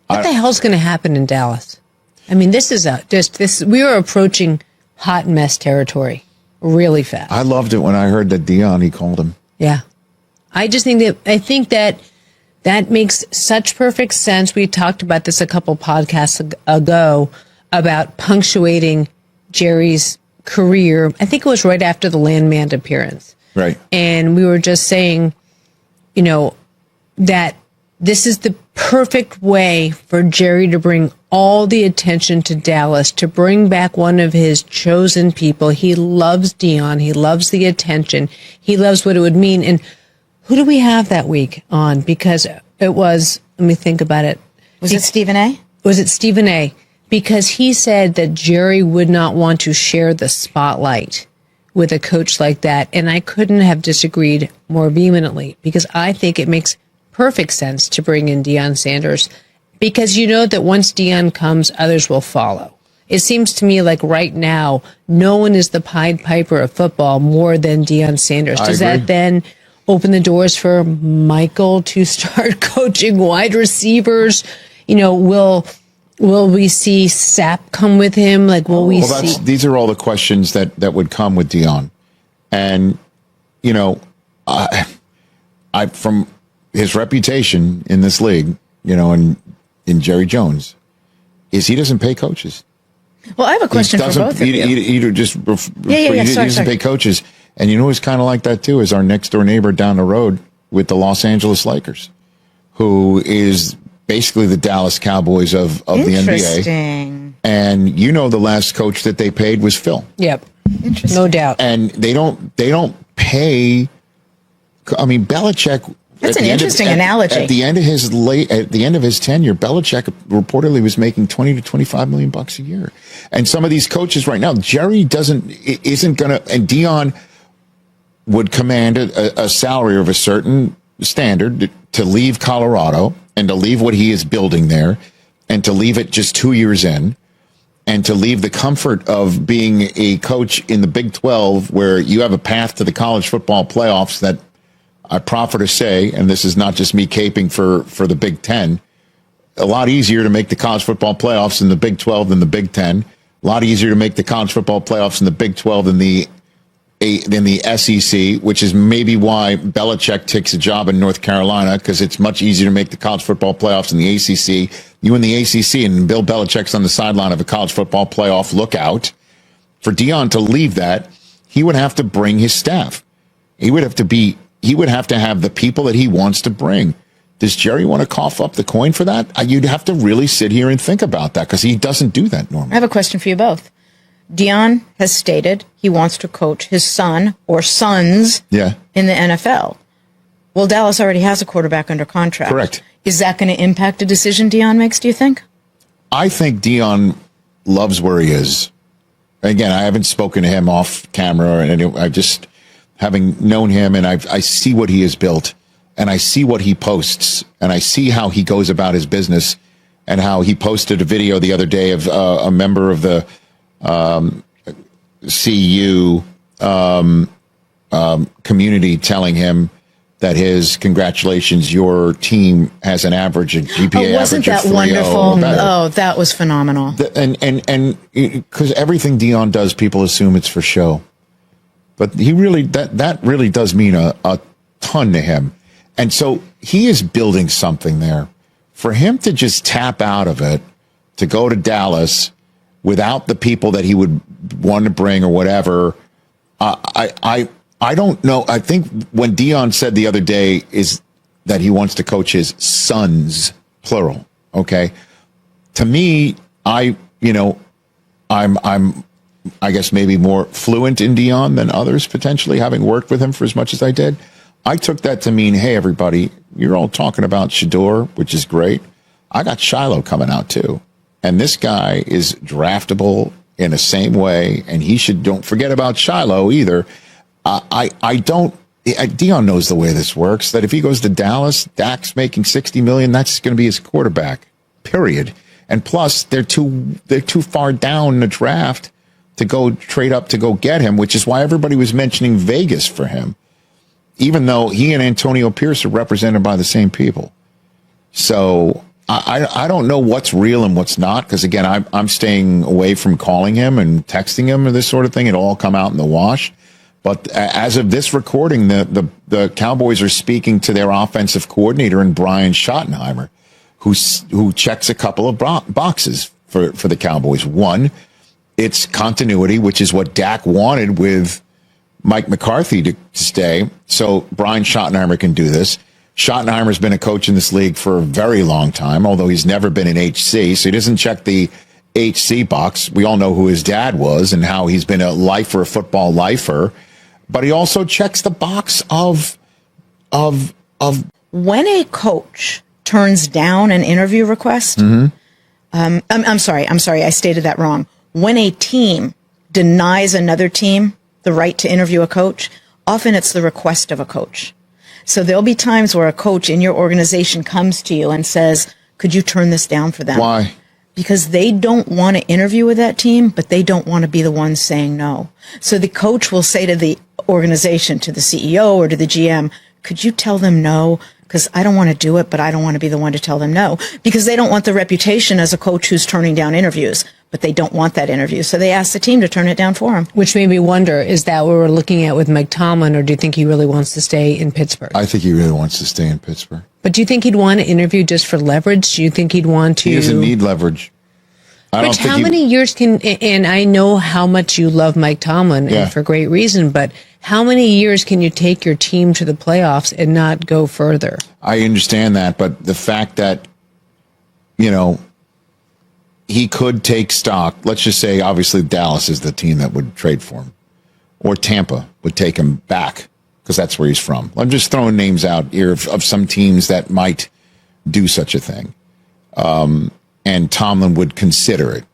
What the hell's going to happen in Dallas? I mean, this is we are approaching hot mess territory really fast. I loved it when I heard that Deion, he called him. Yeah. I think that makes such perfect sense. We talked about this a couple podcasts ago about punctuating Jerry's career. I think it was right after the Landman appearance. Right. And we were just saying, that this is the perfect way for Jerry to bring all the attention to Dallas, to bring back one of his chosen people. He loves Deion. He loves the attention. He loves what it would mean. And who do we have that week on? Because it was, let me think about it. Was it Stephen A? Was it Stephen A? Because he said that Jerry would not want to share the spotlight with a coach like that. And I couldn't have disagreed more vehemently, because I think it makes perfect sense to bring in Deion Sanders, because you know that once Deion comes, others will follow. It seems to me like right now, no one is the Pied Piper of football more than Deion Sanders. Does that then open the doors for Michael to start coaching wide receivers? Will we see Sapp come with him? Like, will we see? These are all the questions that would come with Deion. And, I from his reputation in this league, and in Jerry Jones, is he doesn't pay coaches. Well, I have a question for both of you. He doesn't pay coaches. And who's kind of like that too is our next door neighbor down the road with the Los Angeles Lakers, who is basically the Dallas Cowboys of the NBA. Interesting. And the last coach that they paid was Phil. Yep. Interesting. No doubt. And they don't pay. I mean, Belichick. That's an interesting analogy. At the end of his tenure, Belichick reportedly was making $20 to $25 million a year. And some of these coaches right now, Jerry isn't gonna, and Deion would command a salary of a certain standard to leave Colorado and to leave what he is building there, and to leave it just 2 years in, and to leave the comfort of being a coach in the Big 12, where you have a path to the college football playoffs that I proffer to say, and this is not just me caping for the Big 10, a lot easier to make the college football playoffs in the Big 12 than the Big 10. A lot easier to make the college football playoffs in the Big 12 than the SEC, which is maybe why Belichick takes a job in North Carolina, because it's much easier to make the college football playoffs in the ACC. You in the ACC, and Bill Belichick's on the sideline of a college football playoff lookout. For Deion to leave that, he would have to bring his staff. He would have to have the people that he wants to bring. Does Jerry want to cough up the coin for that? You'd have to really sit here and think about that, because he doesn't do that normally. I have a question for you both. Deion has stated he wants to coach his son or sons in the NFL. Well, Dallas already has a quarterback under contract. Correct. Is that going to impact a decision Deion makes, do you think? I think Deion loves where he is. Again, I haven't spoken to him off camera, and I just, having known him, and I see what he has built, and I see what he posts, and I see how he goes about his business, and how he posted a video the other day of a member of the CU community telling him that his congratulations, your team has an average, a GPA wasn't average of 3.0 that wonderful? or better. Oh, that was phenomenal. And because everything Deion does, people assume it's for show. But he really, that really does mean a ton to him. And so he is building something there. For him to just tap out of it, to go to Dallas without the people that he would want to bring or whatever, I don't know. I think when Deion said the other day is that he wants to coach his sons, plural. Okay. To me, I'm I guess maybe more fluent in Deion than others, potentially, having worked with him for as much as I did. I took that to mean, hey, everybody, you're all talking about Shador, which is great. I got Shiloh coming out too. And this guy is draftable in the same way. And don't forget about Shiloh either. Deion knows the way this works, that if he goes to Dallas, Dak's making $60 million, that's going to be his quarterback, period. And plus, they're too far down the draft to go trade up to go get him, which is why everybody was mentioning Vegas for him, even though he and Antonio Pierce are represented by the same people. So I don't know what's real and what's not, because again, I'm staying away from calling him and texting him or this sort of thing. It'll all come out in the wash. But as of this recording, the Cowboys are speaking to their offensive coordinator and Brian Schottenheimer, who checks a couple of boxes for the Cowboys. One, it's continuity, which is what Dak wanted with Mike McCarthy to stay. So Brian Schottenheimer can do this. Schottenheimer's been a coach in this league for a very long time, although he's never been an HC, so he doesn't check the HC box. We all know who his dad was and how he's been a football lifer, but he also checks the box of when a coach turns down an interview request. I'm sorry, I stated that wrong. When a team denies another team the right to interview a coach, often it's the request of a coach. So there'll be times where a coach in your organization comes to you and says, could you turn this down for them? Why? Because they don't want to interview with that team, but they don't want to be the ones saying no. So the coach will say to the organization, to the CEO or to the GM, could you tell them no? Because I don't want to do it, but I don't want to be the one to tell them no. Because they don't want the reputation as a coach who's turning down interviews, but they don't want that interview. So they ask the team to turn it down for them. Which made me wonder, is that what we're looking at with Mike Tomlin, or do you think he really wants to stay in Pittsburgh? I think he really wants to stay in Pittsburgh. But do you think he'd want to interview just for leverage? Do you think he'd want to? He doesn't need leverage. How many years can, and I know how much you love Mike Tomlin, and for great reason, but how many years can you take your team to the playoffs and not go further? I understand that, but the fact that, he could take stock. Let's just say, obviously, Dallas is the team that would trade for him, or Tampa would take him back because that's where he's from. I'm just throwing names out here of some teams that might do such a thing, and Tomlin would consider it.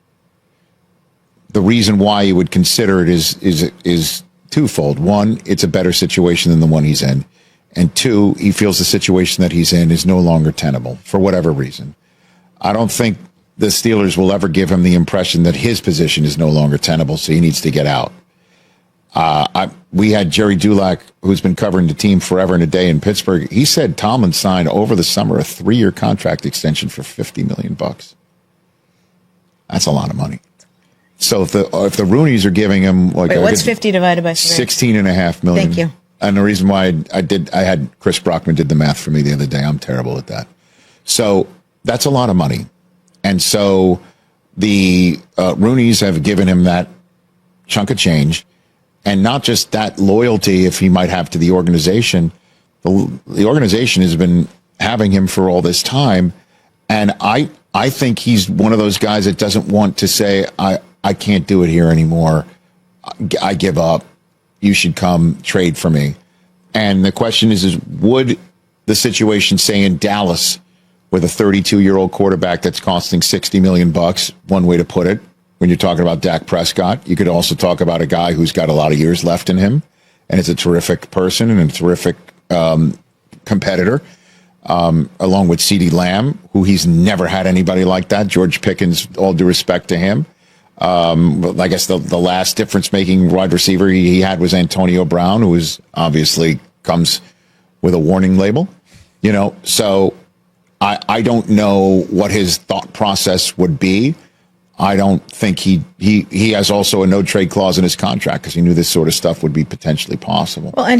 The reason why he would consider it is twofold. One, it's a better situation than the one he's in, and two, he feels the situation that he's in is no longer tenable for whatever reason. I don't think the Steelers will ever give him the impression that his position is no longer tenable, so he needs to get out. We had Jerry Dulac, who's been covering the team forever and a day in Pittsburgh. He said Tomlin signed over the summer a 3-year contract extension for $50 million. That's a lot of money. So if the Roonies are giving him what's 50 divided by 3? $16.5 million. Thank you. And the reason why I had Chris Brockman did the math for me the other day. I'm terrible at that. So that's a lot of money. And so the Roonies have given him that chunk of change, and not just that loyalty if he might have to the organization. The organization has been having him for all this time, and I think he's one of those guys that doesn't want to say, I can't do it here anymore. I give up. You should come trade for me. And the question is would the situation, say, in Dallas, with a 32-year-old quarterback that's costing $60 million, one way to put it, when you're talking about Dak Prescott. You could also talk about a guy who's got a lot of years left in him, and is a terrific person and a terrific competitor, along with CeeDee Lamb, who he's never had anybody like that. George Pickens, all due respect to him. I guess the last difference-making wide receiver he had was Antonio Brown, who is obviously comes with a warning label. So I don't know what his thought process would be. I don't think he has also a no trade clause in his contract because he knew this sort of stuff would be potentially possible. Well, and